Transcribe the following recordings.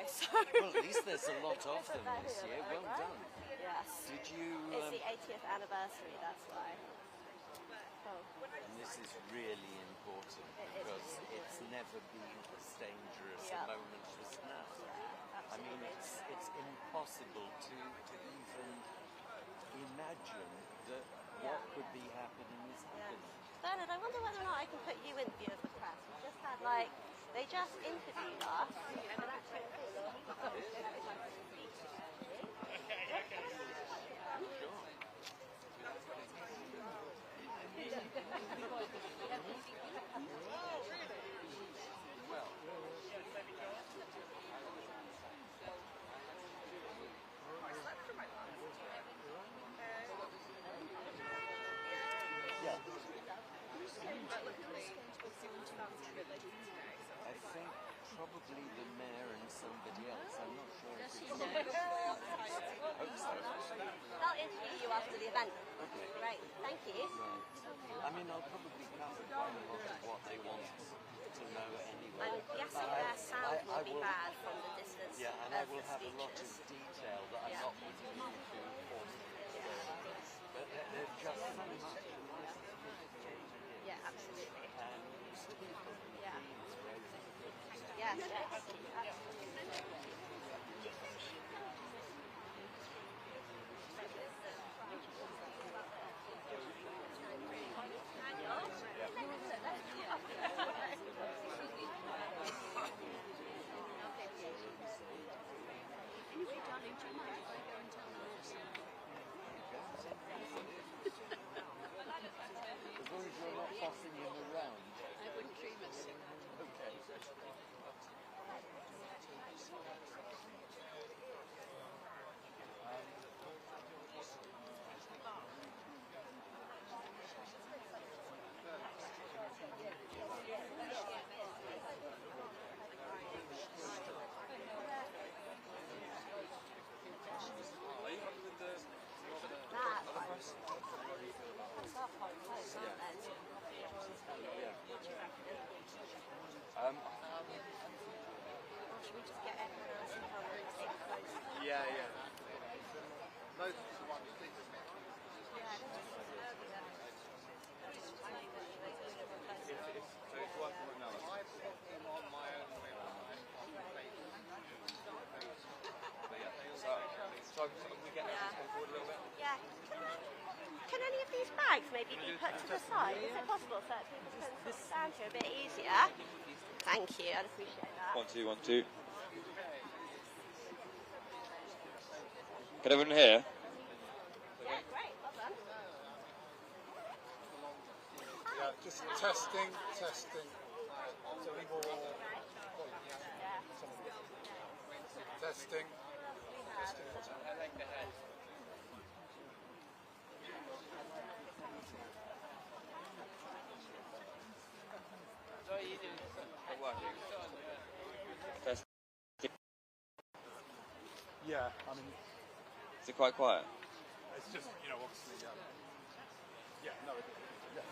So. Well, at least there's a lot of them this year. Well done. Yes. Did you? It's the 80th anniversary. That's why. Oh. And this is really important because it's never been as dangerous a moment as now. Yeah, I mean, it's impossible to even imagine that what could be happening is happening. Bernard, I wonder whether or not I can put you in view of the press. We just had they just interviewed us. I think probably the mayor and somebody else. I'm not sure if it's... Hope so. I'll interview you after the event. Okay. Great, thank you. Right. I mean, I'll probably cover quite a lot of what they want to know anyway. I'm guessing their sound will be bad from the distance. Yeah, and I will have a lot of detail that I'm not putting into form. But there's just so much. Yeah, absolutely. And yeah. Yes, yes. As long as you're not bossing him around. I wouldn't dream of it. Okay. Yeah. Most so it's working right now. I put them on my own way around. So we get forward a little bit? Yeah. Can any of these bags maybe be put to the side? Is it possible so that people can stand here a bit easier? Thank you, I'd appreciate that. 1, 2, 1, 2. Can everyone hear? Yeah, great, well done. Yeah, just testing. So any more? Testing. I like the head. So are you doing Test. Yeah, I mean, Is it quite quiet? it's just, obviously, yeah, no, yeah.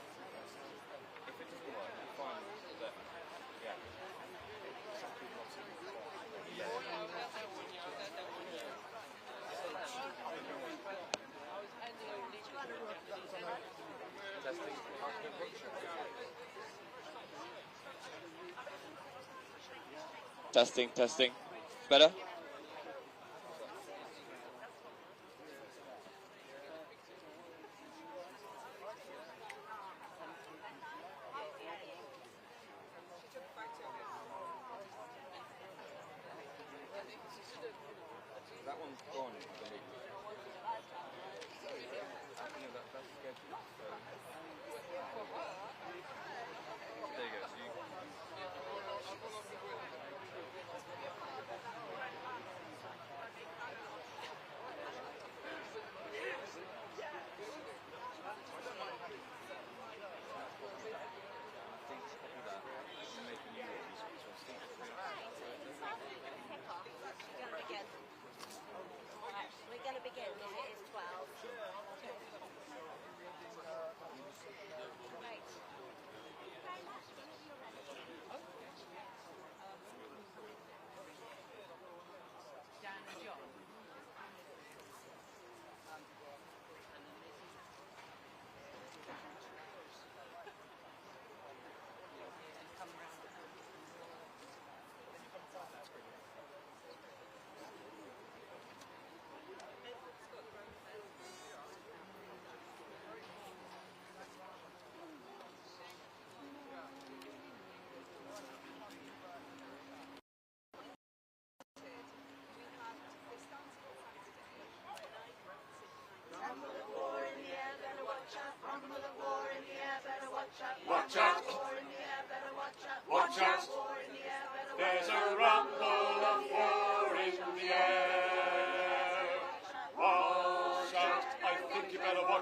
If it doesn't work, it's fine. But, yeah. Some people obviously Testing. Testing. Better? That one's gone, I believe. That's good. There you go. So you...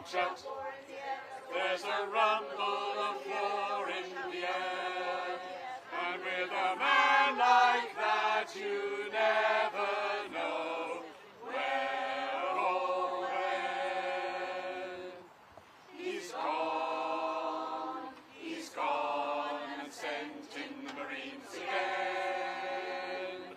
watch out. There's a rumble of war in the air. And with a man like that, you never know where or when. He's gone and sent in the Marines again.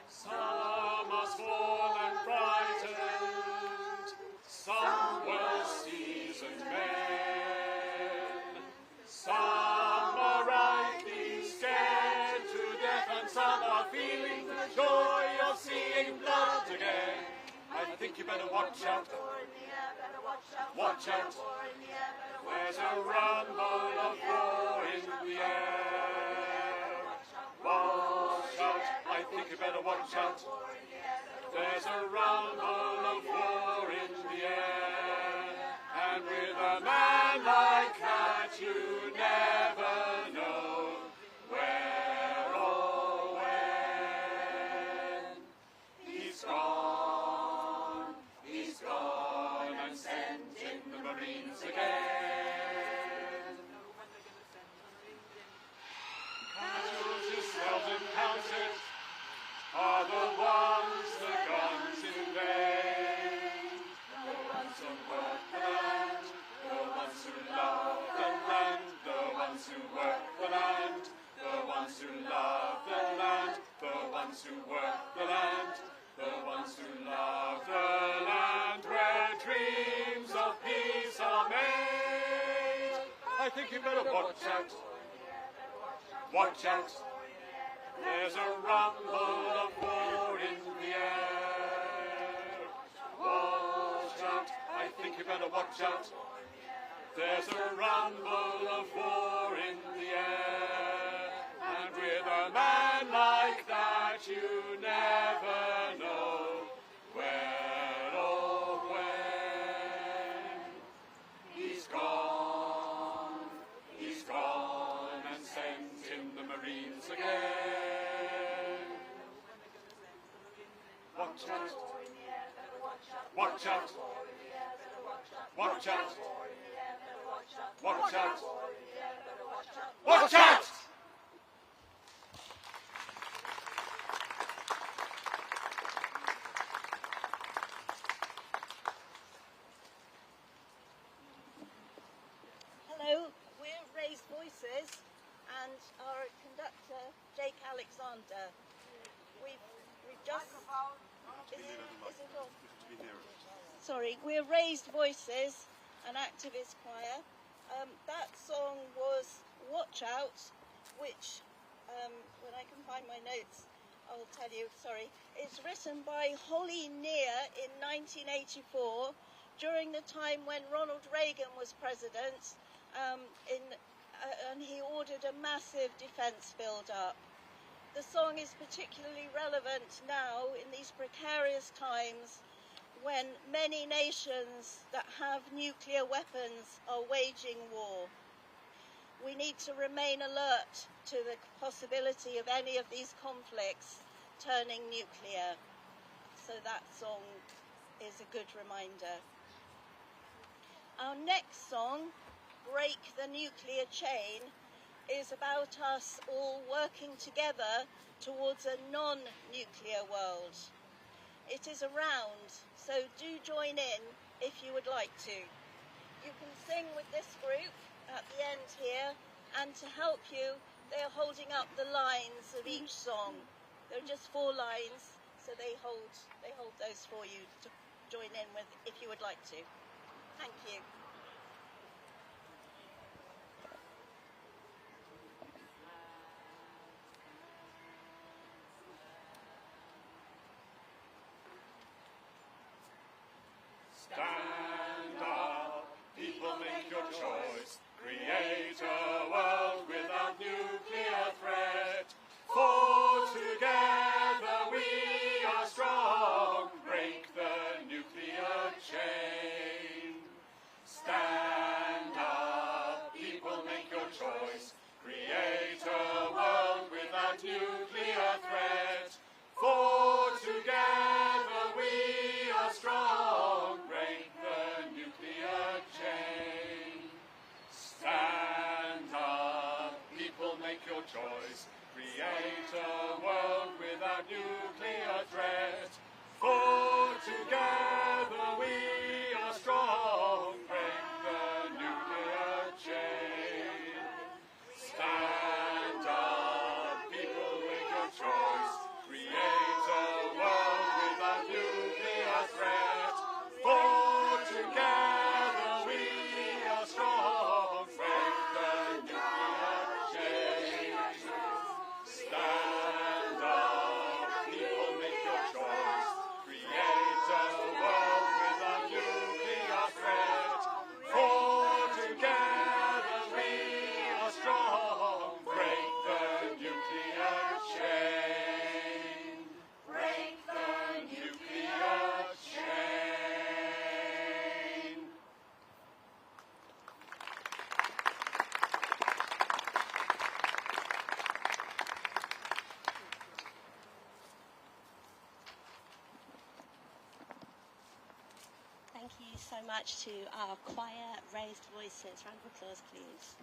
Some are small and frightened, some were seasoned men. Some are rightly scared to death, and some are feeling the joy of seeing blood again. I think you better watch out. Watch out. There's a rumble of war in the air. Watch out. I think you better watch out. There's a rumble of war in the air. And with a man like that, you never know where or when. He's gone and sent in the Marines again. Casualties seldom counted are the ones, the guns in vain. The ones who work the land, the ones who love the land, the ones who work the land, the ones who love the land, the ones who work the land, the ones who love the land where dreams of peace are made. I think you better watch out. Watch out. There's a rumble of war in the air. Watch out. I think you better watch out. There's a rumble of war in the air. And with a man like that, you never know where or when. He's gone and sent in the Marines again. Watch out. Watch out. Watch out. Watch out. Watch out. Hello, we're Raised Voices and our conductor, Jake Alexander. We've just... Is it on? Sorry, we're Raised Voices, an activist choir. That song was Watch Out, which, when I can find my notes, I'll tell you, sorry. It's written by Holly Near in 1984, during the time when Ronald Reagan was president, and he ordered a massive defence build-up. The song is particularly relevant now in these precarious times when many nations that have nuclear weapons are waging war. We need to remain alert to the possibility of any of these conflicts turning nuclear. So that song is a good reminder. Our next song, Break the Nuclear Chain, is about us all working together towards a non-nuclear world. It is around, so do join in if you would like to. You can sing with this group at the end here, and to help you, they are holding up the lines of each song. There are just 4 lines, so they hold those for you to join in with if you would like to. Thank you. Stand up, people, make your choice. Create a world without nuclear threat. For together we are strong. Break the nuclear chain. so much to our choir raised voices. Round of applause, please.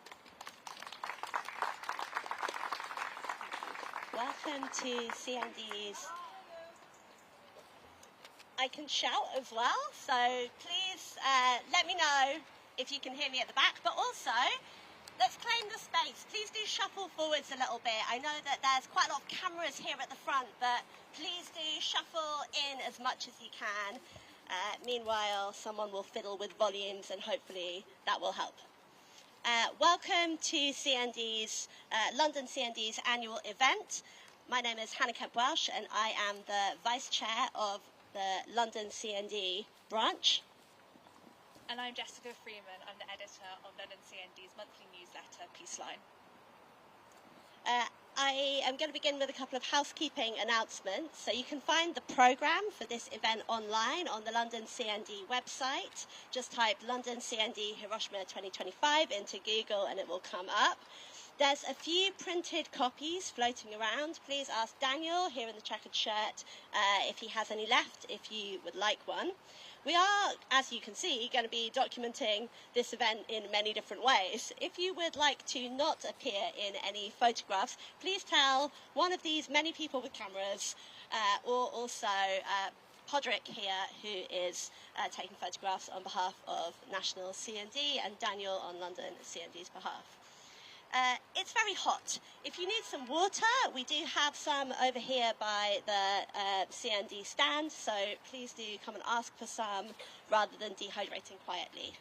Welcome to CND's. I can shout as well, so please let me know if you can hear me at the back, but also let's claim the space. Please do shuffle forwards a little bit. I know that there's quite a lot of cameras here at the front, but please do shuffle in as much as you can. Meanwhile, someone will fiddle with volumes and hopefully that will help. Welcome to CND's, London CND's annual event. My name is Hannah Kemp-Welsh and I am the Vice Chair of the London CND branch. And I'm Jessica Freeman. I'm the editor of London CND's monthly newsletter, Peaceline. I am going to begin with a couple of housekeeping announcements. So you can find the programme for this event online on the London CND website. Just type London CND Hiroshima 2025 into Google and it will come up. There's a few printed copies floating around. Please ask Daniel here in the checkered shirt if he has any left, if you would like one. We are, as you can see, going to be documenting this event in many different ways. If you would like to not appear in any photographs, please tell one of these many people with cameras, or also Podrick here, who is taking photographs on behalf of National CND, and Daniel on London CND's behalf. It's very hot. If you need some water, we do have some over here by the CND stand, so please do come and ask for some rather than dehydrating quietly.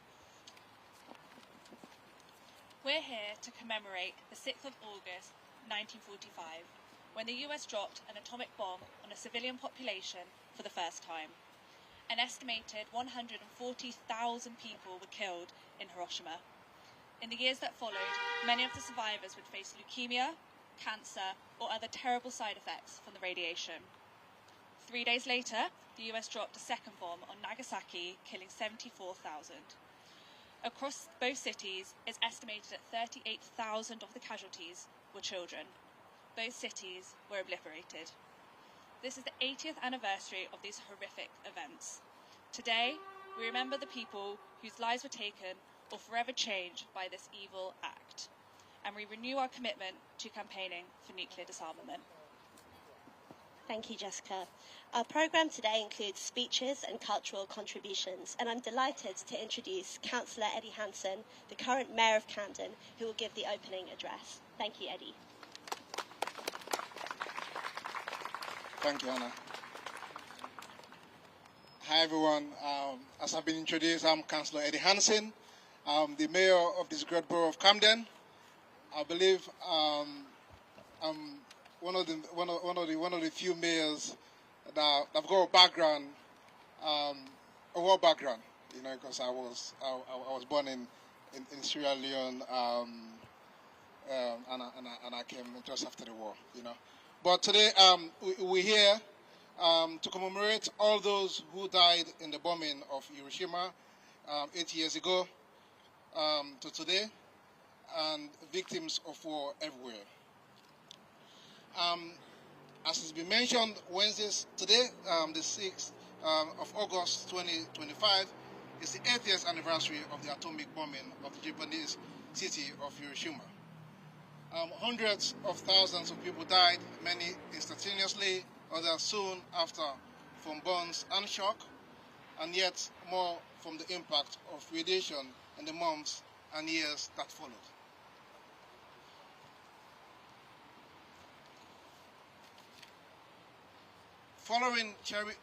We're here to commemorate the 6th of August 1945, when the US dropped an atomic bomb on a civilian population for the first time. An estimated 140,000 people were killed in Hiroshima. In the years that followed, many of the survivors would face leukemia, cancer, or other terrible side effects from the radiation. 3 days later, the US dropped a second bomb on Nagasaki, killing 74,000. Across both cities, it's estimated that 38,000 of the casualties were children. Both cities were obliterated. This is the 80th anniversary of these horrific events. Today, we remember the people whose lives were taken or forever changed by this evil act, and we renew our commitment to campaigning for nuclear disarmament. Thank you, Jessica. Our programme today includes speeches and cultural contributions, and I'm delighted to introduce Councillor Eddie Hanson, the current Mayor of Camden, who will give the opening address. Thank you, Eddie. Thank you, Anna. Hi, everyone. As I've been introduced, I'm Councillor Eddie Hanson. I'm the Mayor of this great borough of Camden. I believe I'm one of the few mayors that have got a background, a war background. You know, because I was born in Sierra Leone, and I came just after the war. You know, but today we're here to commemorate all those who died in the bombing of Hiroshima 8 years ago. To today, and victims of war everywhere. As has been mentioned, today, the 6th of August 2025, is the 80th anniversary of the atomic bombing of the Japanese city of Hiroshima. Hundreds of thousands of people died, many instantaneously, others soon after from burns and shock, and yet more from the impact of radiation in the months and years that followed. Flowering cherry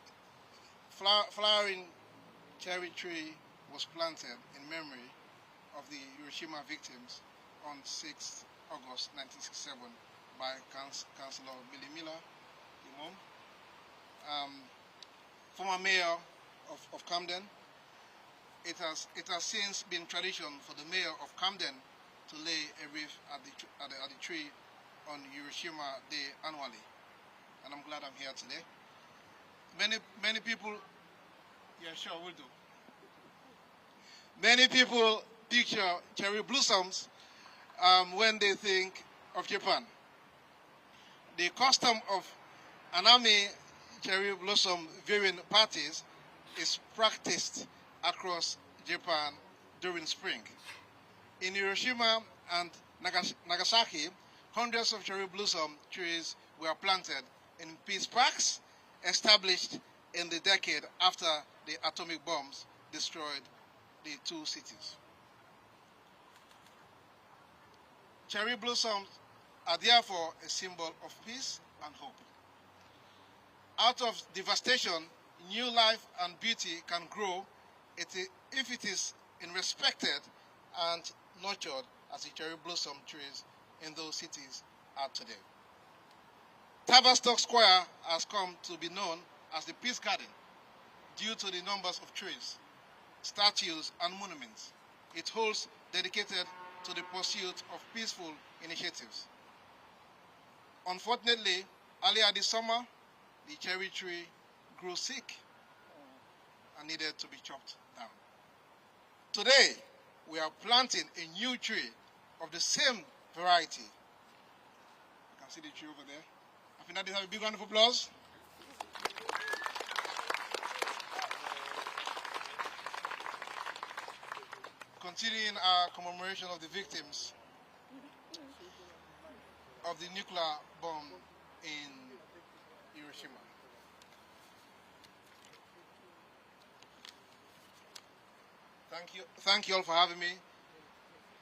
tree was planted in memory of the Hiroshima victims on 6 August 1967 by Councillor Billy Miller, Imam, former mayor of Camden. It has since been tradition for the mayor of Camden to lay a wreath at the tree on Hiroshima Day annually, and I'm glad I'm here today. Many people, yeah, sure, we'll do. Many people picture cherry blossoms when they think of Japan. The custom of anami cherry blossom viewing parties is practiced across Japan during spring. In Hiroshima and Nagasaki, hundreds of cherry blossom trees were planted in peace parks established in the decade after the atomic bombs destroyed the two cities. Cherry blossoms are therefore a symbol of peace and hope. Out of devastation, new life and beauty can grow if it is respected and nurtured as the cherry blossom trees in those cities are today. Tavistock Square has come to be known as the Peace Garden due to the numbers of trees, statues, and monuments it holds dedicated to the pursuit of peaceful initiatives. Unfortunately, earlier this summer, the cherry tree grew sick and needed to be chopped down. Today, we are planting a new tree of the same variety. You can see the tree over there. I think that is a big round of applause. Continuing our commemoration of the victims of the nuclear bomb in Hiroshima. Thank you all for having me.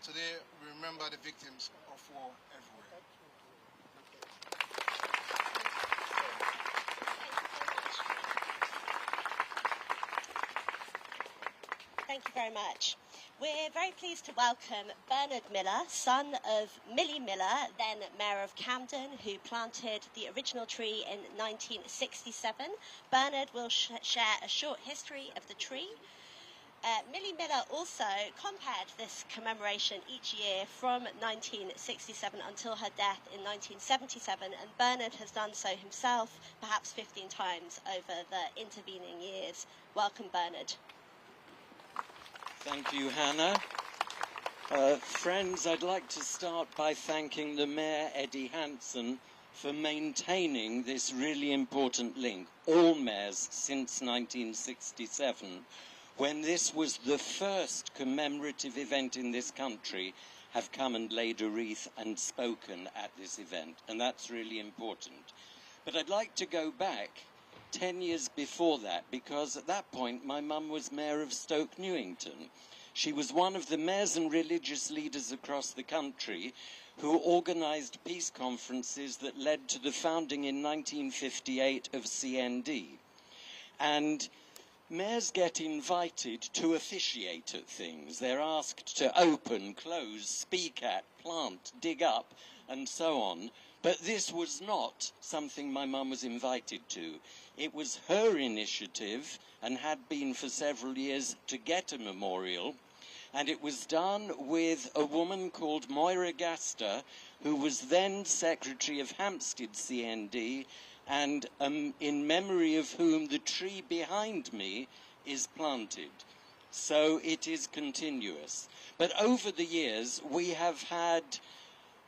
Today we remember the victims of war everywhere. Thank you very much. We're very pleased to welcome Bernard Miller, son of Millie Miller, then Mayor of Camden, who planted the original tree in 1967. Bernard will share a short history of the tree. Millie Miller also compared this commemoration each year from 1967 until her death in 1977, and Bernard has done so himself perhaps 15 times over the intervening years. Welcome, Bernard. Thank you, Hannah. Friends, I'd like to start by thanking the Mayor Eddie Hanson for maintaining this really important link. All mayors since 1967, when this was the first commemorative event in this country, have come and laid a wreath and spoken at this event, and that's really important. But I'd like to go back 10 years before that, because at that point my mum was Mayor of Stoke Newington. She was one of the mayors and religious leaders across the country who organised peace conferences that led to the founding in 1958 of CND. And mayors get invited to officiate at things. They're asked to open, close, speak at, plant, dig up, and so on. But this was not something my mum was invited to. It was her initiative, and had been for several years, to get a memorial. And it was done with a woman called Moira Gaster, who was then Secretary of Hampstead CND, and in memory of whom the tree behind me is planted. So it is continuous. But over the years, we have had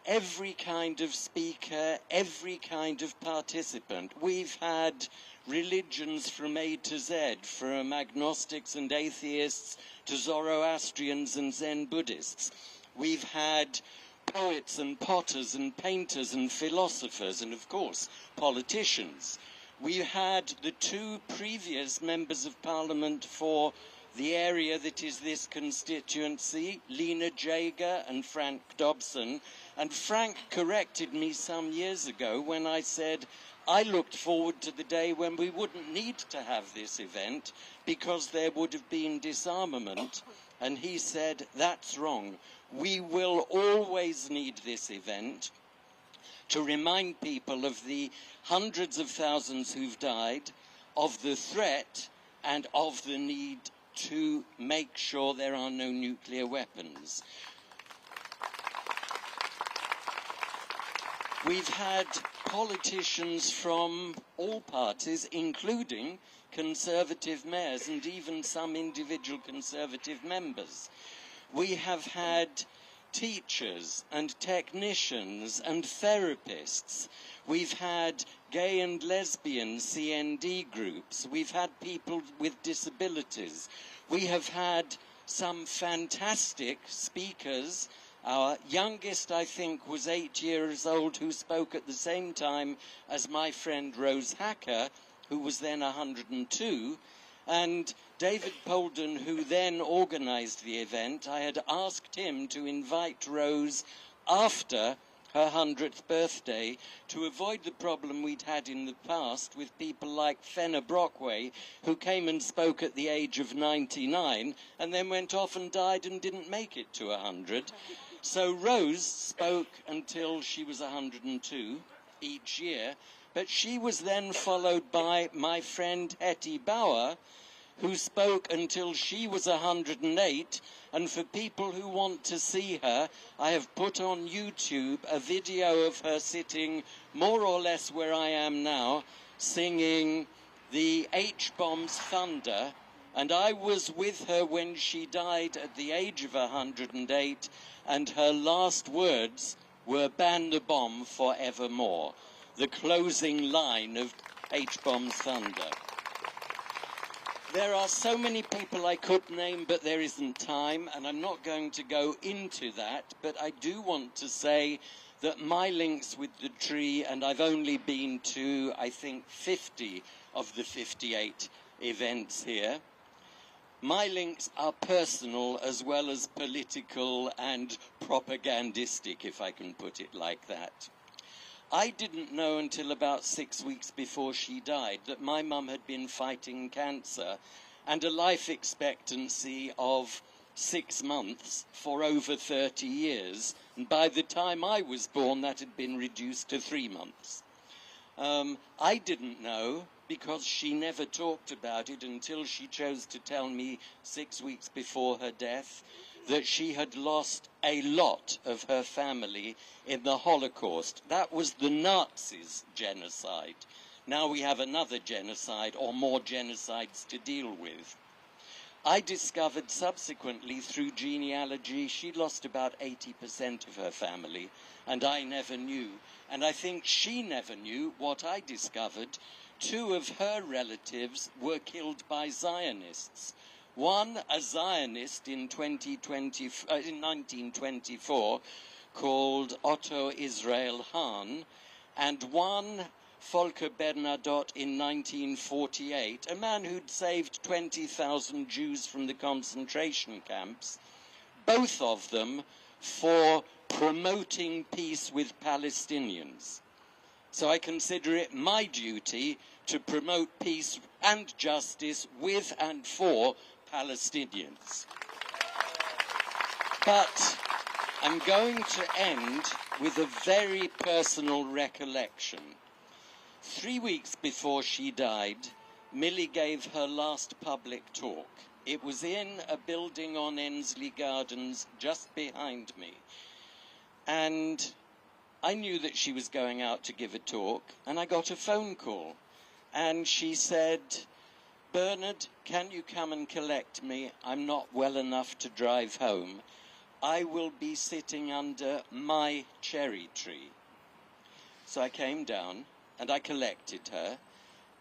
every kind of speaker, every kind of participant. We've had religions from A to Z, from agnostics and atheists to Zoroastrians and Zen Buddhists. We've had poets and potters and painters and philosophers and, of course, politicians. We had the two previous members of Parliament for the area that is this constituency, Lena Jager and Frank Dobson. And Frank corrected me some years ago when I said I looked forward to the day when we wouldn't need to have this event because there would have been disarmament. And he said, that's wrong. We will always need this event to remind people of the hundreds of thousands who've died, of the threat, and of the need to make sure there are no nuclear weapons. We've had politicians from all parties, including Conservative mayors and even some individual Conservative members. We have had teachers and technicians and therapists. We've had gay and lesbian CND groups. We've had people with disabilities. We have had some fantastic speakers. Our youngest, I think, was 8 years old, who spoke at the same time as my friend Rose Hacker, who was then 102. And David Polden, who then organized the event, I had asked him to invite Rose after her 100th birthday to avoid the problem we'd had in the past with people like Fenner Brockway, who came and spoke at the age of 99 and then went off and died and didn't make it to 100. So Rose spoke until she was 102 each year, but she was then followed by my friend Hetty Bauer, who spoke until she was 108, and for people who want to see her, I have put on YouTube a video of her sitting more or less where I am now, singing the H-Bomb's Thunder, and I was with her when she died at the age of 108, and her last words were "Ban the bomb forevermore," the closing line of H-Bomb's Thunder. There are so many people I could name, but there isn't time, and I'm not going to go into that, but I do want to say that my links with the tree, and I've only been to, I think, 50 of the 58 events here, my links are personal as well as political and propagandistic, if I can put it like that. I didn't know until about 6 weeks before she died that my mum had been fighting cancer and a life expectancy of 6 months for over 30 years. And by the time I was born, that had been reduced to 3 months. I didn't know, because she never talked about it until she chose to tell me 6 weeks before her death, that she had lost a lot of her family in the Holocaust. That was the Nazis' genocide. Now we have another genocide, or more genocides to deal with. I discovered subsequently through genealogy she lost about 80% of her family, and I never knew. And I think she never knew what I discovered. 2 of her relatives were killed by Zionists. One, a Zionist in 1924 called Otto Israel Hahn, and one, Volker Bernadotte, in 1948, a man who'd saved 20,000 Jews from the concentration camps, both of them for promoting peace with Palestinians. So I consider it my duty to promote peace and justice with and for Palestinians. But I'm going to end with a very personal recollection. 3 weeks before she died, Millie gave her last public talk. It was in a building on Ensley Gardens just behind me. And I knew that she was going out to give a talk, and I got a phone call. And she said, "Bernard, can you come and collect me? I'm not well enough to drive home. I will be sitting under my cherry tree." So I came down and I collected her.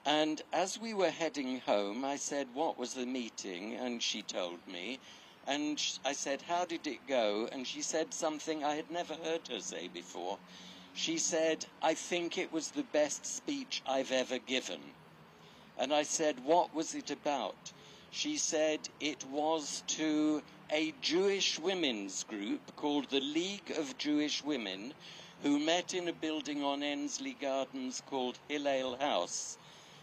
And as we were heading home, I said, "What was the meeting?" And she told me. And I said, "How did it go?" And she said something I had never heard her say before. She said, "I think it was the best speech I've ever given." And I said, "What was it about?" She said it was to a Jewish women's group called the League of Jewish Women, who met in a building on Ensley Gardens called Hillel House.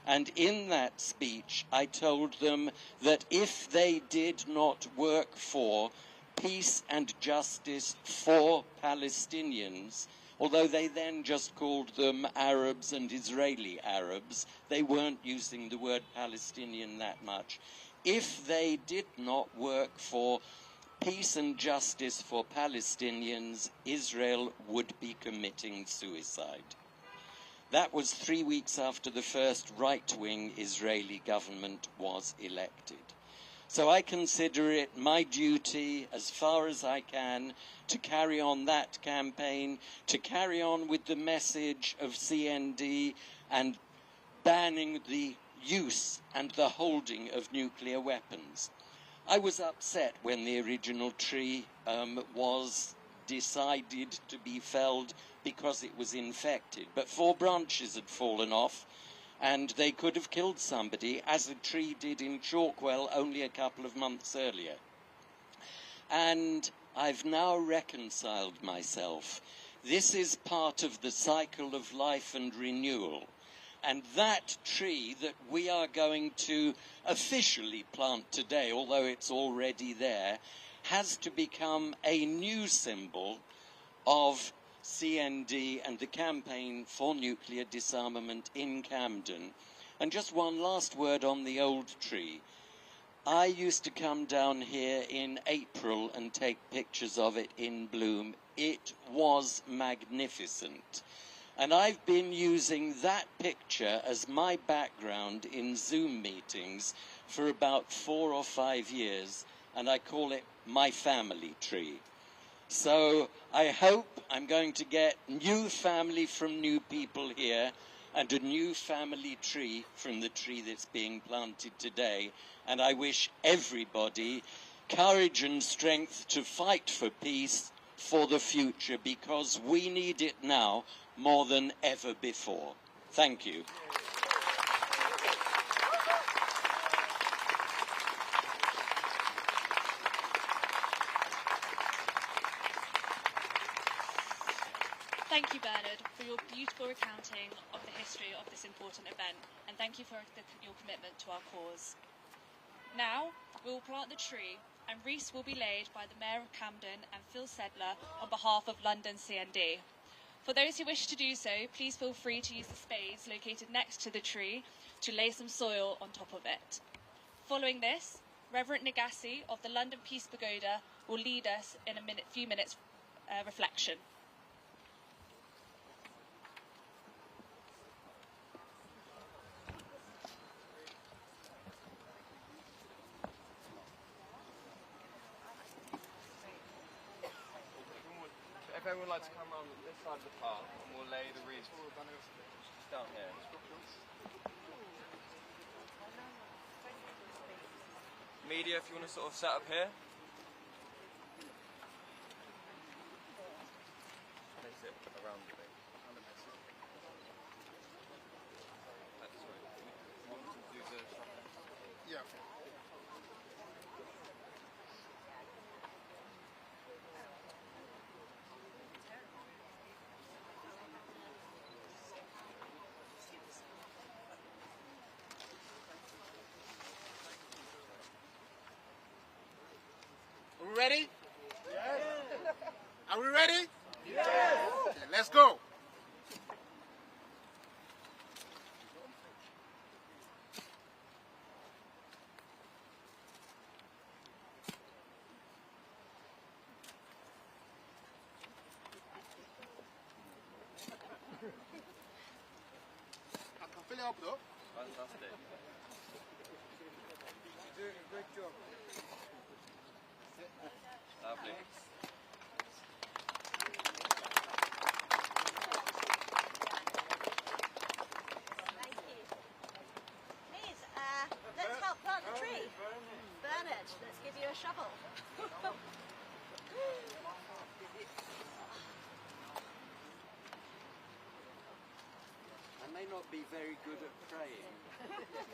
And in that speech, I told them that if they did not work for peace and justice for Palestinians, although they then just called them Arabs and Israeli Arabs, they weren't using the word Palestinian that much. If they did not work for peace and justice for Palestinians, Israel would be committing suicide. That was 3 weeks after the first right-wing Israeli government was elected. So I consider it my duty, as far as I can, to carry on that campaign, to carry on with the message of CND and banning the use and the holding of nuclear weapons. I was upset when the original tree was decided to be felled because it was infected, but 4 branches had fallen off and they could have killed somebody, as a tree did in Chalkwell only a couple of months earlier. And I've now reconciled myself. This is part of the cycle of life and renewal. And that tree that we are going to officially plant today, although it's already there, has to become a new symbol of CND and the campaign for nuclear disarmament in Camden. And just one last word on the old tree. I used to come down here in April and take pictures of it in bloom. It was magnificent. And I've been using that picture as my background in Zoom meetings for about 4 or 5 years, and I call it my family tree. So I hope I'm going to get new family from new people here and a new family tree from the tree that's being planted today. And I wish everybody courage and strength to fight for peace for the future, because we need it now more than ever before. Thank you. Thank you, Bernard, for your beautiful recounting of the history of this important event, and thank you for your commitment to our cause. Now, we will plant the tree, and wreaths will be laid by the Mayor of Camden and Phil Sedler on behalf of London CND. For those who wish to do so, please feel free to use the spades located next to the tree to lay some soil on top of it. Following this, Reverend Nagasi of the London Peace Pagoda will lead us in a few minutes reflection. If everyone would like to come around this side of the park, and we'll lay the wreaths down here. Media, if you want to sort of set up here. Place it around the thing. That's right. You want to do the Yeah. Are we ready? Yes. Are we ready? Yes. Okay, let's go. I can fill it up though. fantastic. You're doing a great job. Lovely. Thank you. Please, let's help plant the tree. Bernard, let's give you a shovel. I may not be very good at praying,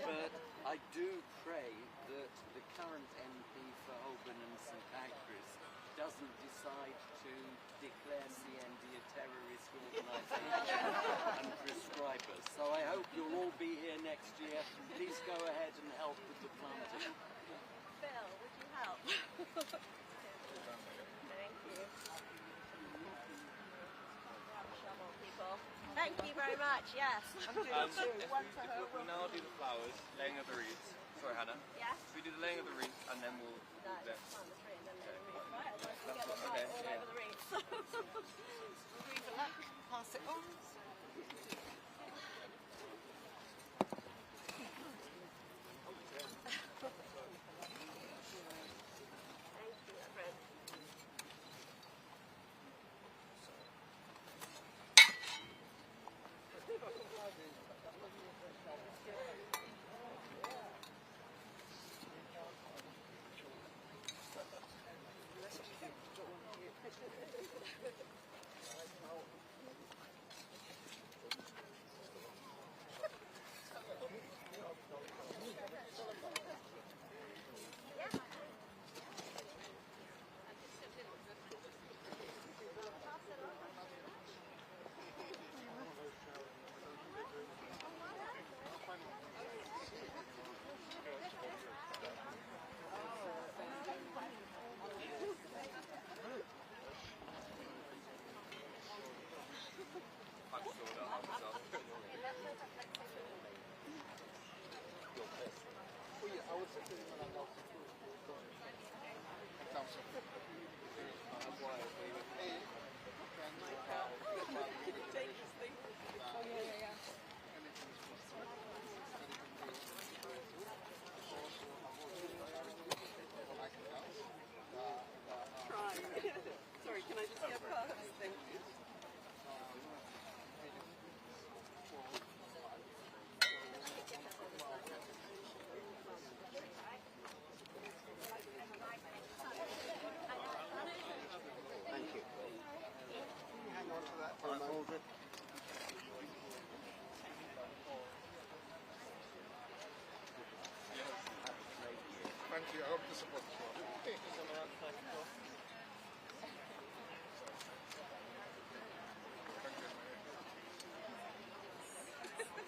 but I do pray that the current MP for Holborn and St Pancras doesn't decide to declare CND a terrorist organisation and prescribe us. So I hope you'll all be here next year. Please go ahead and help with the planting. Phil, would you help? Thank you. Shovel, people. Thank you very much, yes. If we now do the flowers, laying of the wreaths. Sorry, Hannah. Yes? If we do the laying of the wreath and then we'll No, do just plant the tree and then let it read. Right, otherwise we That's get the what- light okay, all yeah. over the reeds. Agree for luck, pass it on. Thank you, Reverend. I hope to support you.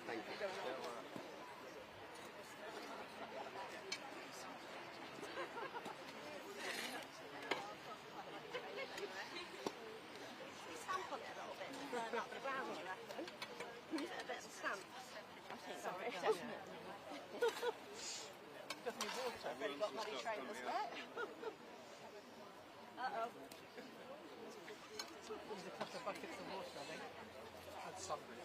Thank you. Stamp on it a little bit to burn up the ground, you reckon? Give it a bit of a stamp. I think sorry, definitely. Definitely water. They've got money trainers there. Uh-oh. There's a couple of buckets of water, I think. That's something.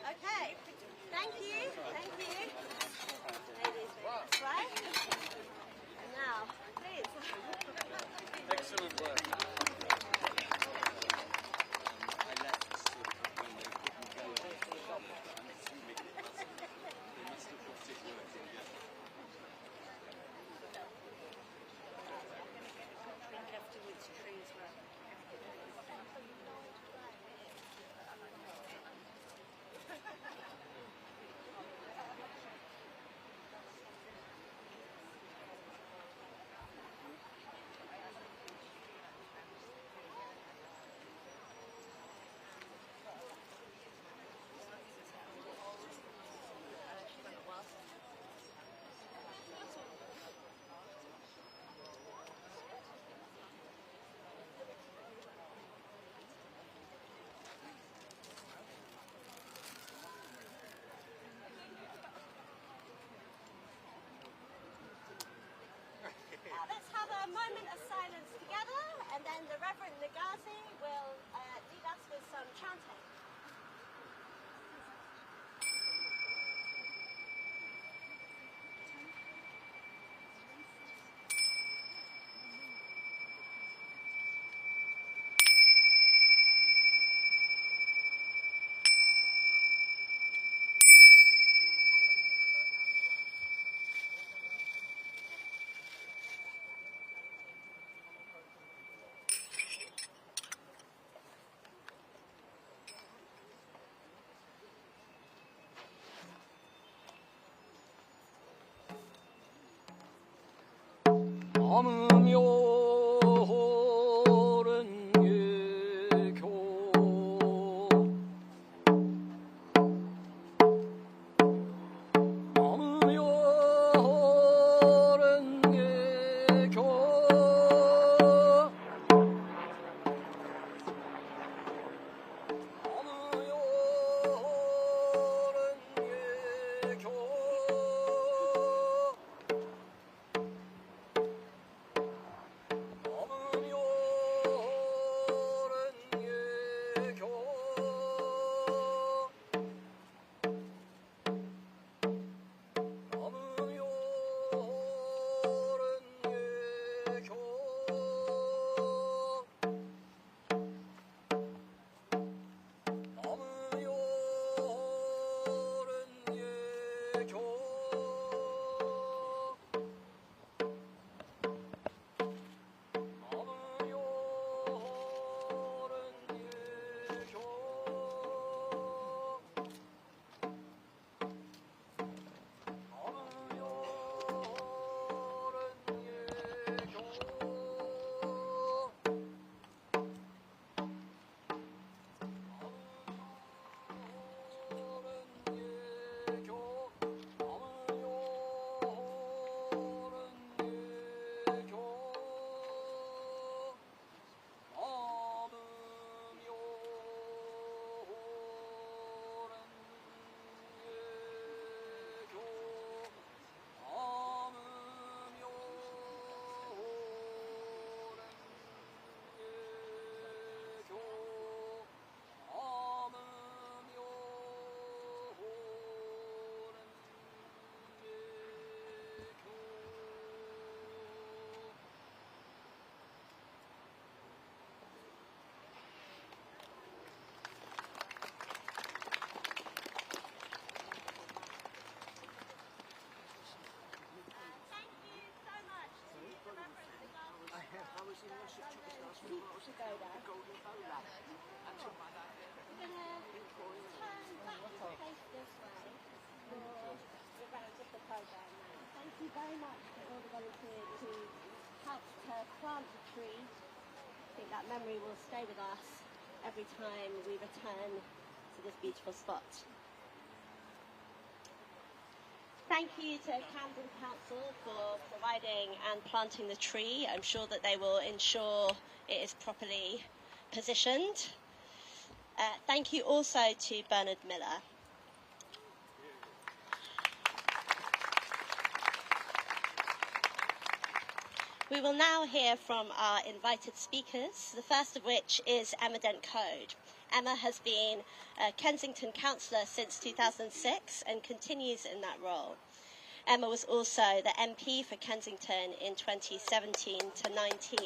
Okay, thank you, ladies, this way. And now, please. Excellent work. I left when they couldn't go. I'm assuming they must have got it working, yeah. Afterwards, trees were. Let's have a moment of silence together, and then the Reverend Nagazi will lead us with some chanting. people should go there. We're going to turn back to face this way for the round of the programme now. Thank you very much to all the volunteers who helped to plant the tree. I think that memory will stay with us every time we return to this beautiful spot. Thank you to Camden Council for providing and planting the tree. I'm sure that they will ensure it is properly positioned. Thank you also to Bernard Miller. We will now hear from our invited speakers, the first of which is Emma Dent-Code. Emma has been a Kensington councillor since 2006 and continues in that role. Emma was also the MP for Kensington in 2017 to 19.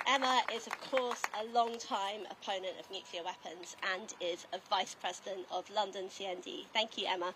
Emma is, of course, a long-time opponent of nuclear weapons and is a Vice President of London CND. Thank you, Emma.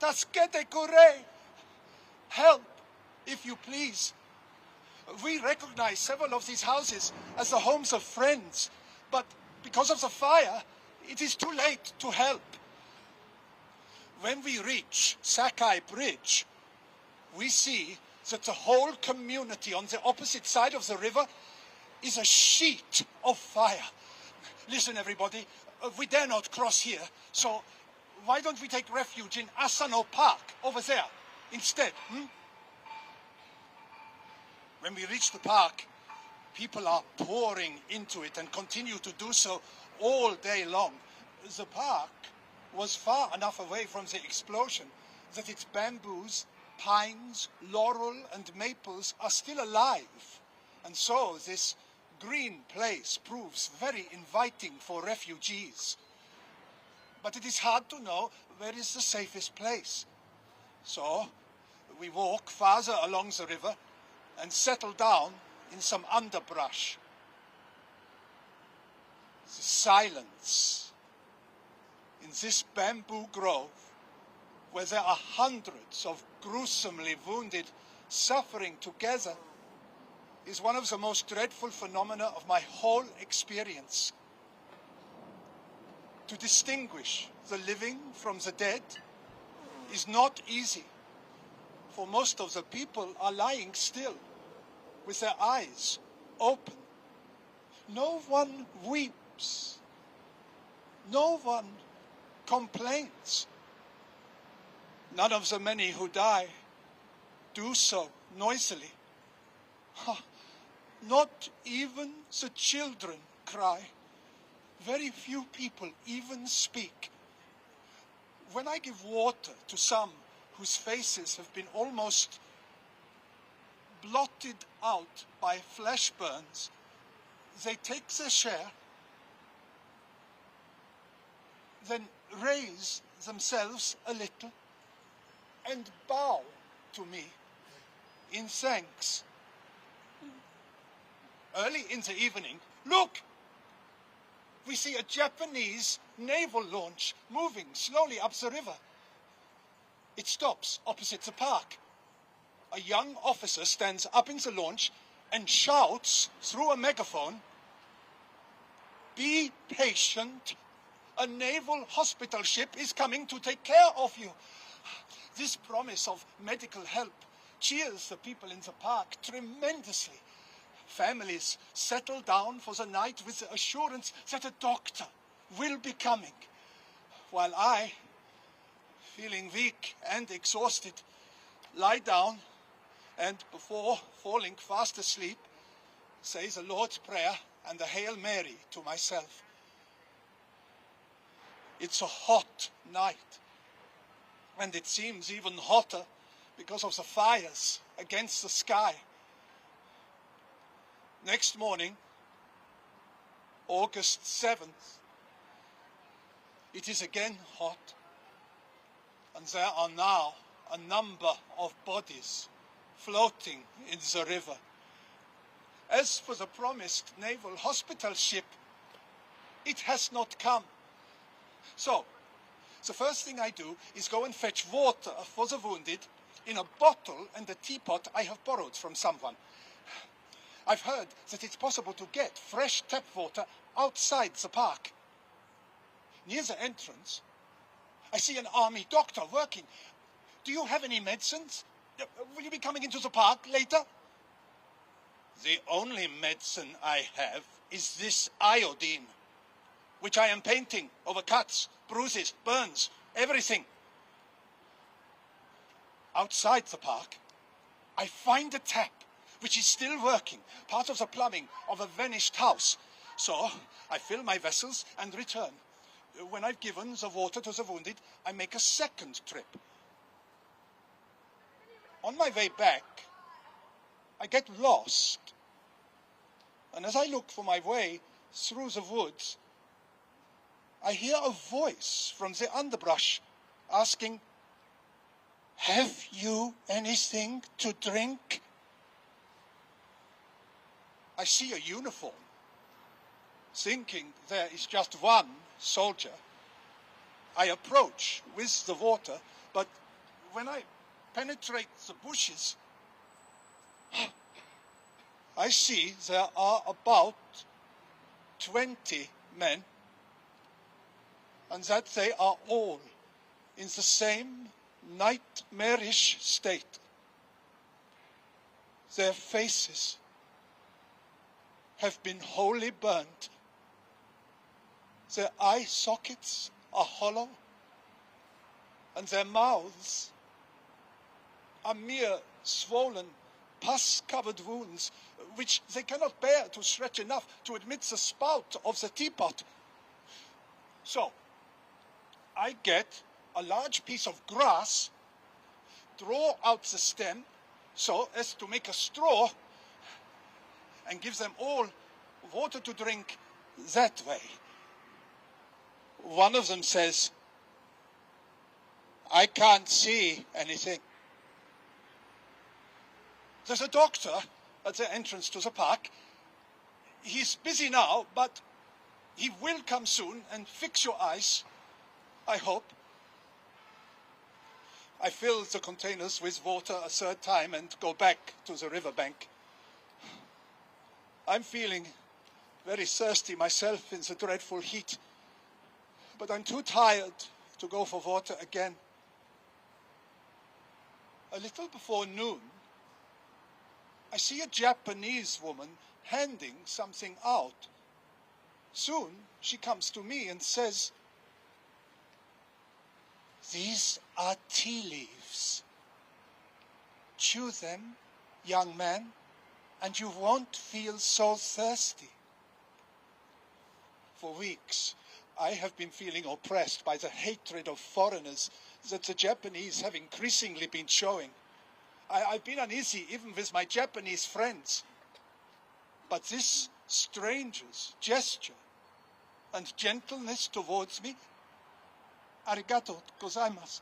Taskete kure. Help, if you please. We recognize several of these houses as the homes of friends, but because of the fire, it is too late to help. When we reach Sakai Bridge, we see that the whole community on the opposite side of the river is a sheet of fire. Listen, everybody, we dare not cross here, so why don't we take refuge in Asano Park over there instead? When we reach the park, people are pouring into it and continue to do so all day long. The park was far enough away from the explosion that its bamboos, pines, laurel and maples are still alive. And so this green place proves very inviting for refugees. But it is hard to know where is the safest place. So we walk farther along the river and settle down in some underbrush. The silence in this bamboo grove, where there are hundreds of gruesomely wounded suffering together, is one of the most dreadful phenomena of my whole experience. To distinguish the living from the dead is not easy, for most of the people are lying still, with their eyes open. No one weeps. No one complains. None of the many who die do so noisily. Not even the children cry. Very few people even speak. When I give water to some whose faces have been almost blotted out by flesh burns, they take their share, then raise themselves a little and bow to me in thanks. Early in the evening, look! We see a Japanese naval launch moving slowly up the river. It stops opposite the park. A young officer stands up in the launch and shouts through a megaphone, "Be patient. A naval hospital ship is coming to take care of you." This promise of medical help cheers the people in the park tremendously. Families settle down for the night with the assurance that a doctor will be coming, while I, feeling weak and exhausted, lie down and, before falling fast asleep, say the Lord's Prayer and the Hail Mary to myself. It's a hot night, and it seems even hotter because of the fires against the sky. Next morning, August 7th, it is again hot, and there are now a number of bodies floating in the river. As for the promised naval hospital ship, it has not come. So, the first thing I do is go and fetch water for the wounded in a bottle and a teapot I have borrowed from someone. I've heard that it's possible to get fresh tap water outside the park. Near the entrance, I see an army doctor working. Do you have any medicines? Will you be coming into the park later? The only medicine I have is this iodine, which I am painting over cuts, bruises, burns, everything. Outside the park, I find a tap which is still working, part of the plumbing of a vanished house. So I fill my vessels and return. When I've given the water to the wounded, I make a second trip. On my way back, I get lost. And as I look for my way through the woods, I hear a voice from the underbrush asking, "Have you anything to drink?" I see a uniform. Thinking there is just one soldier, I approach with the water, but when I penetrate the bushes, I see there are about 20 men, and that they are all in the same nightmarish state. Their faces have been wholly burnt. Their eye sockets are hollow, and their mouths are mere swollen, pus-covered wounds, which they cannot bear to stretch enough to admit the spout of the teapot. So, I get a large piece of grass, draw out the stem so as to make a straw, and give them all water to drink that way. One of them says, "I can't see anything." There's a doctor at the entrance to the park. He's busy now, but he will come soon and fix your eyes, I hope. I fill the containers with water a third time and go back to the riverbank. I'm feeling very thirsty myself in the dreadful heat, but I'm too tired to go for water again. A little before noon, I see a Japanese woman handing something out. Soon she comes to me and says, "These are tea leaves. Chew them, young man, and you won't feel so thirsty." For weeks, I have been feeling oppressed by the hatred of foreigners that the Japanese have increasingly been showing. I've been uneasy even with my Japanese friends. But this stranger's gesture and gentleness towards me, arigato gozaimasu,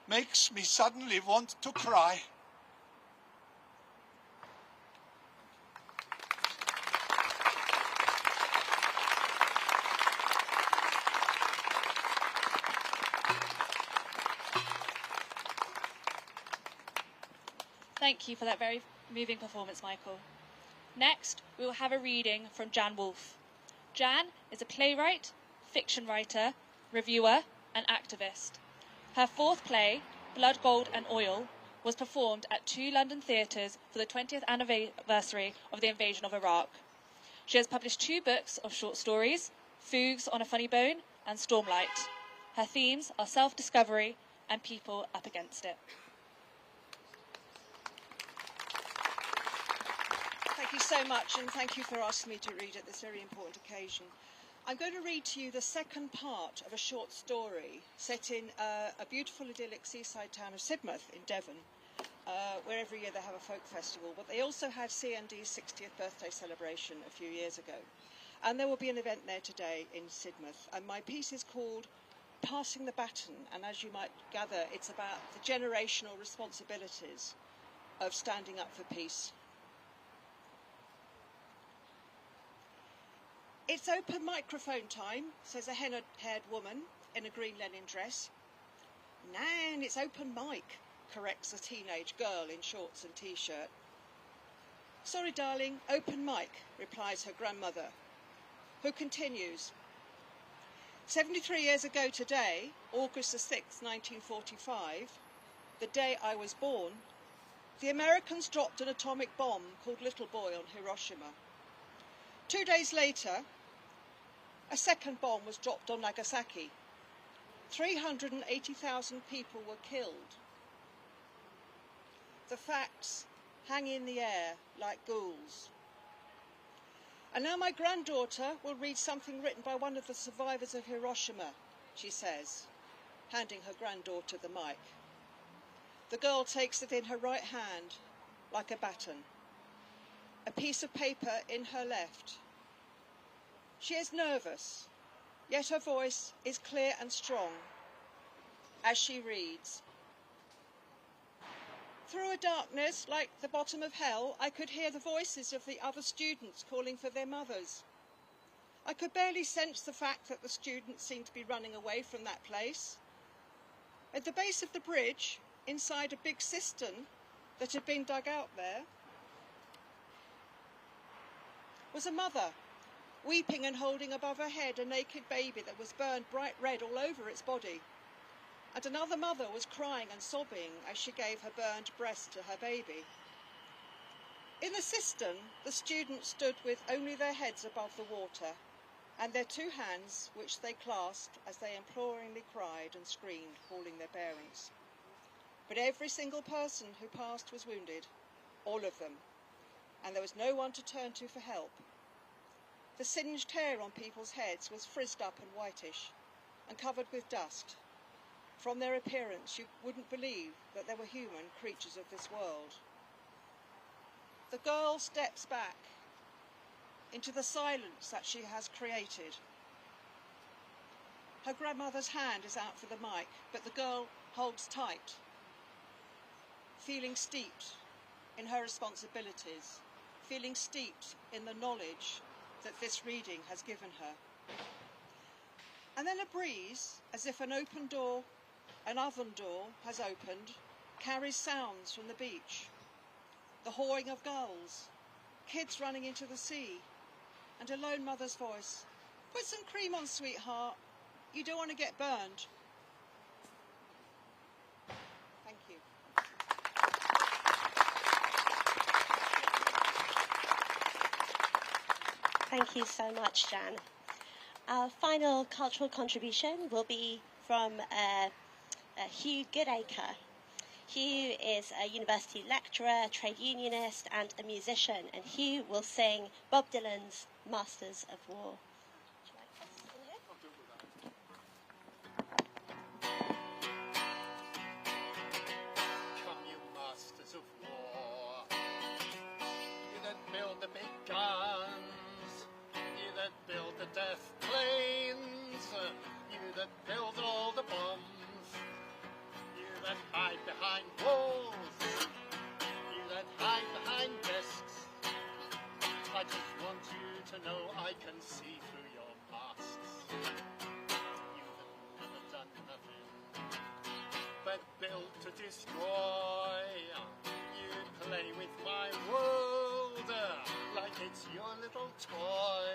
makes me suddenly want to cry. Thank you for that very moving performance, Michael. Next, we will have a reading from Jan Wolfe. Jan is a playwright, fiction writer, reviewer, and activist. Her fourth play, Blood, Gold and Oil, was performed at 2 London theatres for the 20th anniversary of the invasion of Iraq. She has published 2 books of short stories, Fugues on a Funny Bone and Stormlight. Her themes are self-discovery and people up against it. Thank you so much, and thank you for asking me to read at this very important occasion. I'm going to read to you the second part of a short story set in a beautiful idyllic seaside town of Sidmouth in Devon, where every year they have a folk festival, but they also had CND's 60th birthday celebration a few years ago. And there will be an event there today in Sidmouth, and my piece is called Passing the Baton, and as you might gather, it's about the generational responsibilities of standing up for peace. "It's open microphone time," says a henna-haired woman in a green linen dress. "Nan, it's open mic," corrects a teenage girl in shorts and t-shirt. "Sorry, darling, open mic," replies her grandmother, who continues. 73 years ago today, August the 6th, 1945, the day I was born, the Americans dropped an atomic bomb called Little Boy on Hiroshima. 2 days later, a second bomb was dropped on Nagasaki. 380,000 people were killed. The facts hang in the air like ghouls. And now my granddaughter will read something written by one of the survivors of Hiroshima, she says, handing her granddaughter the mic. The girl takes it in her right hand like a baton, a piece of paper in her left. She is nervous, yet her voice is clear and strong as she reads. Through a darkness like the bottom of hell, I could hear the voices of the other students calling for their mothers. I could barely sense the fact that the students seemed to be running away from that place. At the base of the bridge, inside a big cistern that had been dug out there, was a mother, weeping and holding above her head a naked baby that was burned bright red all over its body. And another mother was crying and sobbing as she gave her burned breast to her baby. In the cistern, the students stood with only their heads above the water and their two hands, which they clasped as they imploringly cried and screamed, calling their parents. But every single person who passed was wounded, all of them, and there was no one to turn to for help. The singed hair on people's heads was frizzed up and whitish and covered with dust. From their appearance, you wouldn't believe that they were human creatures of this world. The girl steps back into the silence that she has created. Her grandmother's hand is out for the mic, but the girl holds tight, feeling steeped in her responsibilities, feeling steeped in the knowledge that this reading has given her. And then a breeze, as if an open door, an oven door has opened, carries sounds from the beach. The hawing of gulls, kids running into the sea, and a lone mother's voice. Put some cream on, sweetheart. You don't want to get burned. Thank you. Thank you so much, Jan. Our final cultural contribution will be from Hugh Goodacre. Hugh is a university lecturer, trade unionist and a musician, and Hugh will sing Bob Dylan's Masters of War. Come, you masters of war, you that build the big guns, you that build the death planes, you that build all the bombs, you that hide behind walls, you that hide behind desks. I just want you to know I can see through your masks. You that never done nothing but built to destroy. You play with my world like it's your little toy.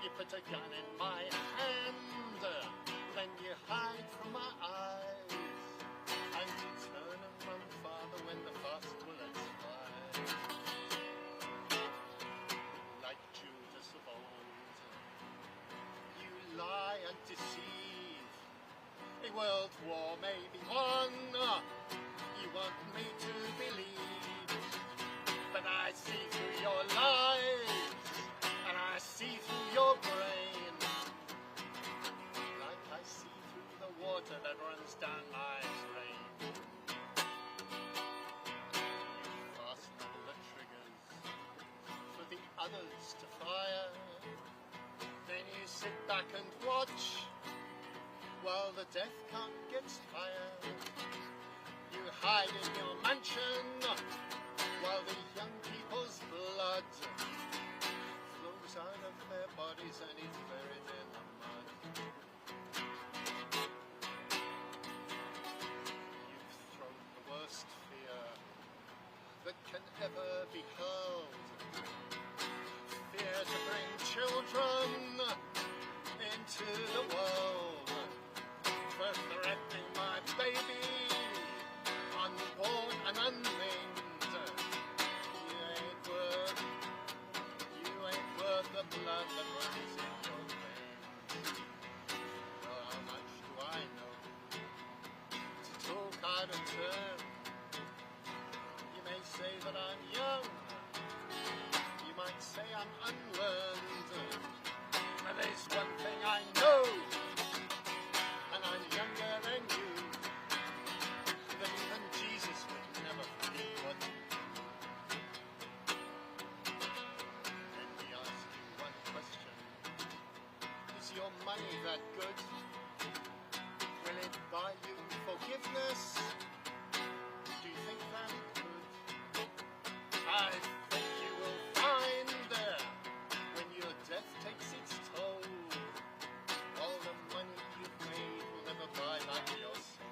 You put a gun in my hand, then you hide from my eyes, and you turn and run farther when the fast bullets fly. Like Judas of old, you lie and deceive. A world war may be won, you want me to believe, but I see through your lies, and I see through your brain, like I see through the water that runs down my drain. You fasten all the triggers for the others to fire, then you sit back and watch while the death count gets higher. You hide in your mansion while the young people's blood flows out of their bodies and is buried in the mud. You've thrown the worst fear that can ever be hurled, fear to bring children into the world, for threatening my baby, unborn and unnamed. You ain't worth the blood that runs in your veins. Well, how much do I know to talk out of turn? You may say that I'm young, you might say I'm unlearned, but there's one thing I know, and I'm younger than you, that even Jesus would never forget what. Let me ask you one question. Is your money that good? Will it buy you forgiveness? Do you think that it could? I think you will find there, when your death takes its toll, all the money you've made will never buy back your soul.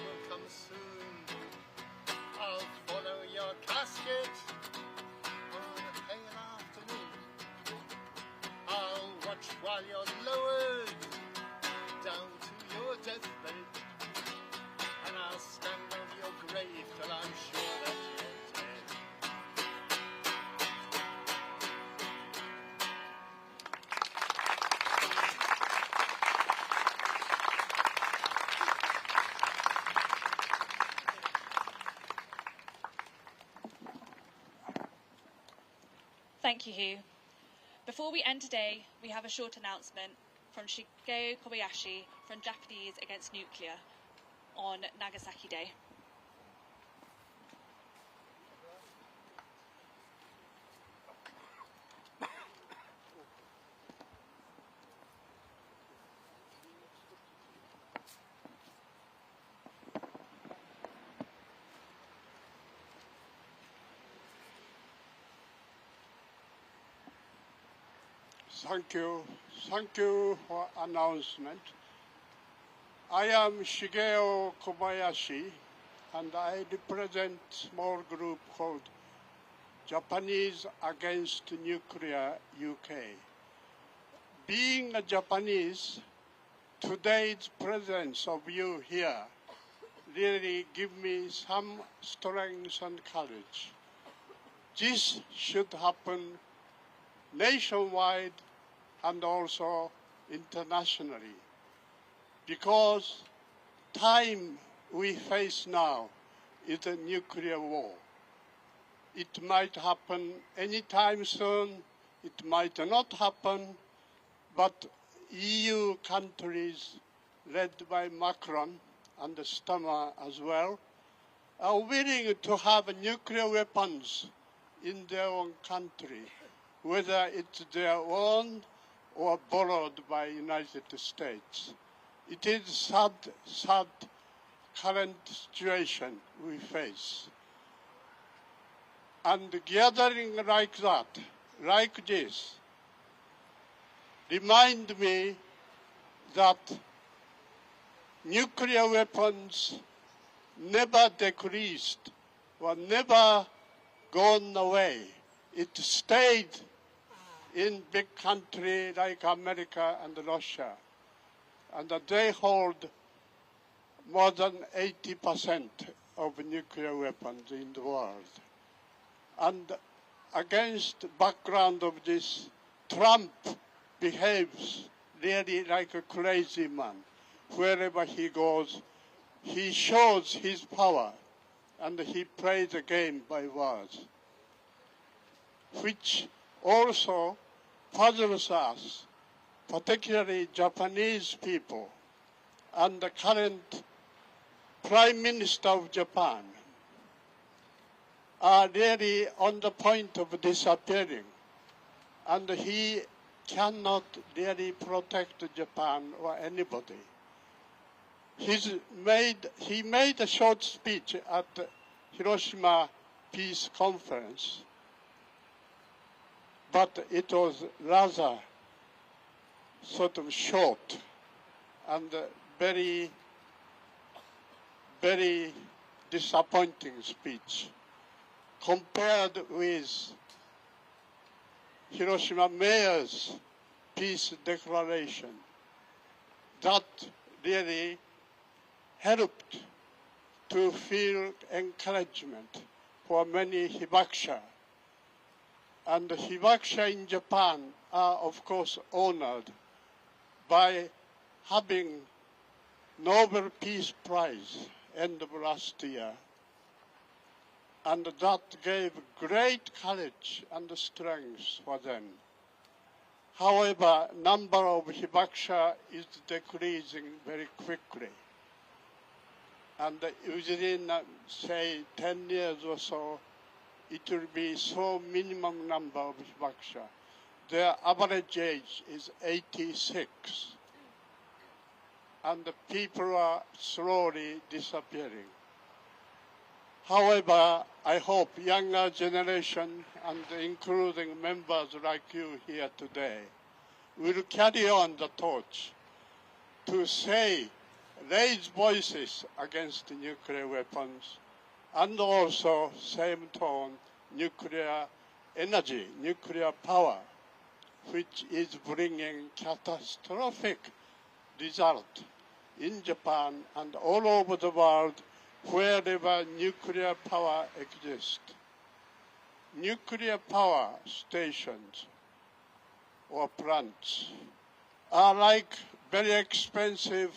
will come soon. I'll follow your casket on a pale afternoon. I'll watch while you're lowered down to your deathbed, and I'll stand over your grave till I'm sure that you're dead. Thank you, Hugh. Before we end today, we have a short announcement from Shigeo Kobayashi from Japanese Against Nuclear on Nagasaki Day. Thank you for announcement. I am Shigeo Kobayashi, and I represent small group called Japanese Against Nuclear UK. Being a Japanese, today's presence of you here really give me some strength and courage. This should happen nationwide and also internationally, because time we face now is a nuclear war. It might happen anytime soon, it might not happen, but EU countries led by Macron and Stammer as well are willing to have nuclear weapons in their own country, whether it's their own or borrowed by United States. It is sad current situation we face. And gathering like that, like this, remind me that nuclear weapons never decreased or never gone away. It stayed in big country like America and Russia, and they hold more than 80% of nuclear weapons in the world. And against the background of this, Trump behaves really like a crazy man. Wherever he goes, he shows his power, and he plays a game by words, which also puzzles us, particularly Japanese people, and the current Prime Minister of Japan are really on the point of disappearing, and he cannot really protect Japan or anybody. He made a short speech at the Hiroshima Peace Conference, but it was rather sort of short and very, very disappointing speech compared with Hiroshima Mayor's peace declaration. That really helped to feel encouragement for many hibakusha. And the hibakusha in Japan are, of course, honored by having Nobel Peace Prize end of last year. And that gave great courage and strength for them. However, number of hibakusha is decreasing very quickly. And within, say, 10 years or so, it will be so minimum number of hibakusha. Their average age is 86. And the people are slowly disappearing. However, I hope younger generation, and including members like you here today, will carry on the torch to say, raise voices against nuclear weapons, and also same tone, nuclear energy, nuclear power, which is bringing catastrophic result in Japan and all over the world wherever nuclear power exists. Nuclear power stations or plants are like very expensive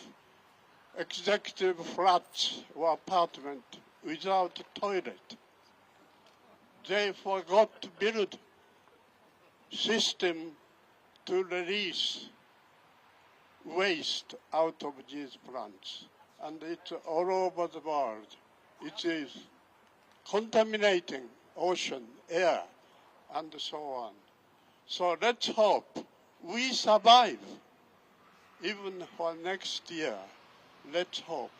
executive flats or apartment without a toilet. They forgot to build system to release waste out of these plants. And it's all over the world. It is contaminating ocean, air, and so on. So let's hope we survive even for next year. Let's hope.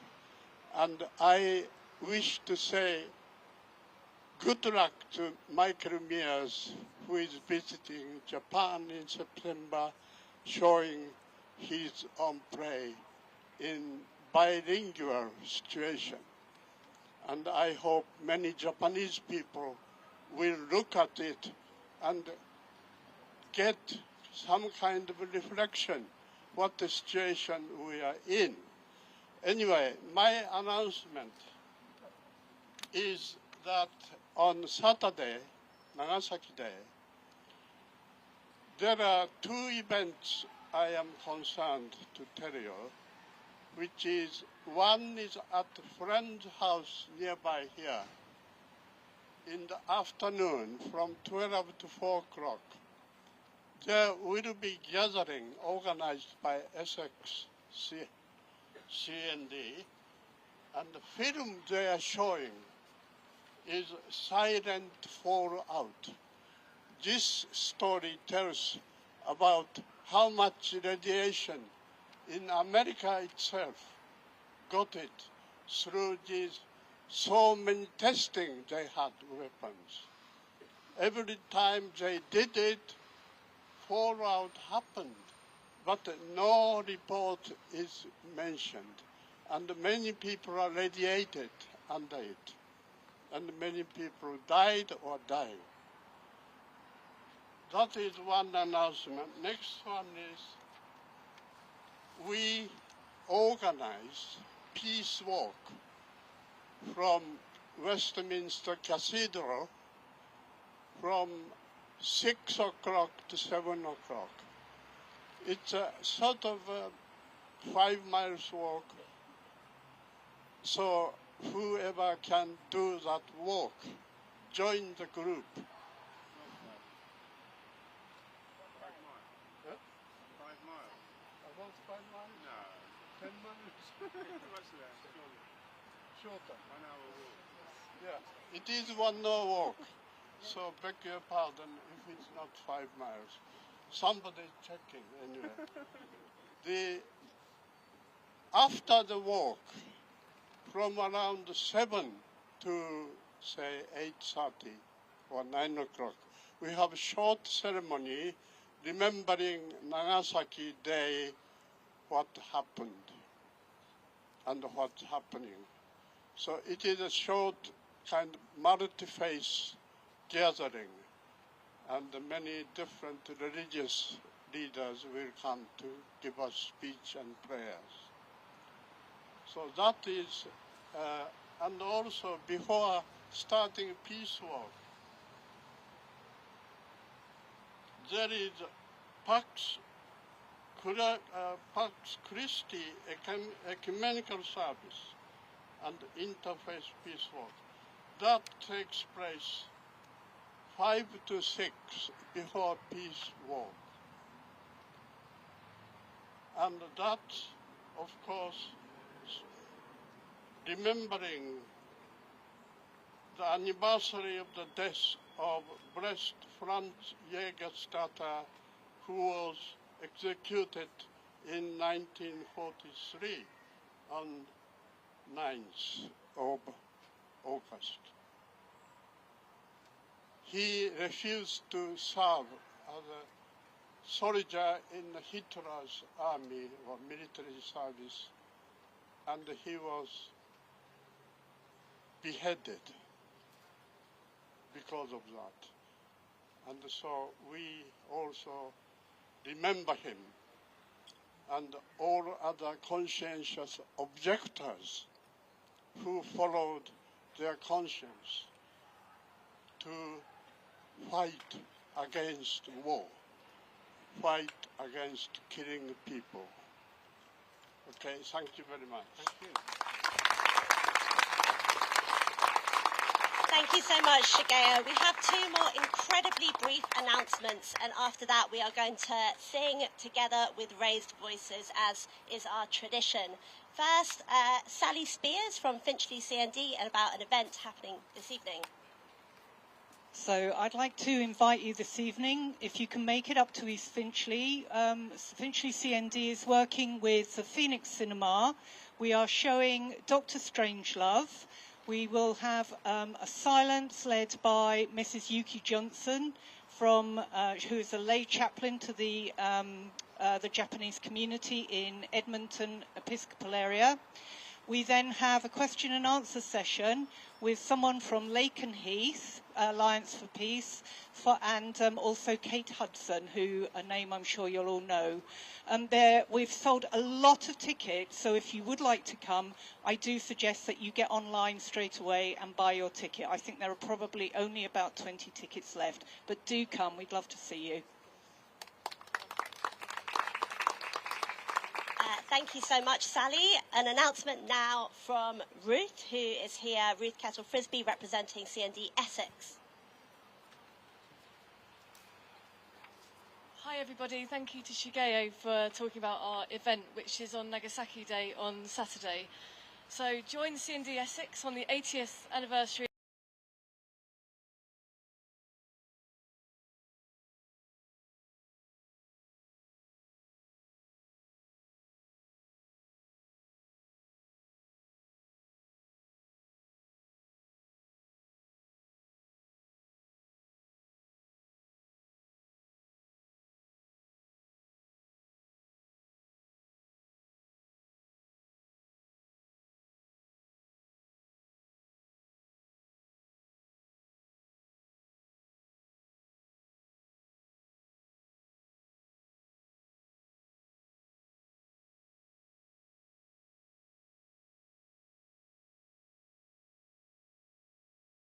And I wish to say good luck to Michael Mears, who is visiting Japan in September, showing his own play in bilingual situation. And I hope many Japanese people will look at it and get some kind of reflection what the situation we are in. Anyway, my announcement is that on Saturday, Nagasaki Day, there are two events I am concerned to tell you, which is, one is at a friend's house nearby here in the afternoon from 12 to 4 o'clock. There will be gathering organized by Essex CND, and the film they are showing is Silent Fallout. This story tells about how much radiation in America itself got it through these so many testing they had weapons. Every time they did it, fallout happened, but no report is mentioned, and many people are radiated under it, and many people died or dying. That is one announcement. Next one is we organize peace walk from Westminster Cathedral from 6 o'clock to 7 o'clock. It's a sort of a 5 miles walk, so whoever can do that walk, join the group. 5 miles. About 5 miles? No. 10 miles? What's that? Shorter. 1 hour walk. Yeah, it is 1 hour walk. So beg your pardon if it's not 5 miles. Somebody checking anyway. After the walk, from around 7 to say 8:30 or 9 o'clock, we have a short ceremony remembering Nagasaki Day, what happened and what's happening. So it is a short kind of multi-phase gathering, and many different religious leaders will come to give us speech and prayers. So that is, and also before starting peace walk, there is Pax Christi ecumenical service and interfaith peace walk. That takes place 5 to 6 before peace walk. And that, of course, remembering the anniversary of the death of Blessed Franz Jägerstätter, who was executed in 1943 on 9th of August. He refused to serve as a soldier in Hitler's army or military service, and he was beheaded because of that. And so we also remember him and all other conscientious objectors who followed their conscience to fight against war, fight against killing people. Okay, thank you very much. Thank you. Thank you so much, Shigeo. We have two more incredibly brief announcements, and after that we are going to sing together with raised voices, as is our tradition. First, Sally Spears from Finchley CND, and about an event happening this evening. So I'd like to invite you this evening, if you can make it up to East Finchley. Finchley CND is working with the Phoenix Cinema. We are showing Dr. Strangelove. We will have a silence led by Mrs. Yuki Johnson, who is a lay chaplain to the Japanese community in Edmonton Episcopal area. We then have a question and answer session with someone from Lakenheath, Alliance for Peace, and also Kate Hudson, a name I'm sure you'll all know. We've sold a lot of tickets, so if you would like to come, I do suggest that you get online straight away and buy your ticket. I think there are probably only about 20 tickets left, but do come, we'd love to see you. Thank you so much, Sally. An announcement now from Ruth, who is here, Ruth Kettle-Frisbee, representing CND Essex. Hi everybody, thank you to Shigeo for talking about our event, which is on Nagasaki Day on Saturday. So join CND Essex on the 80th anniversary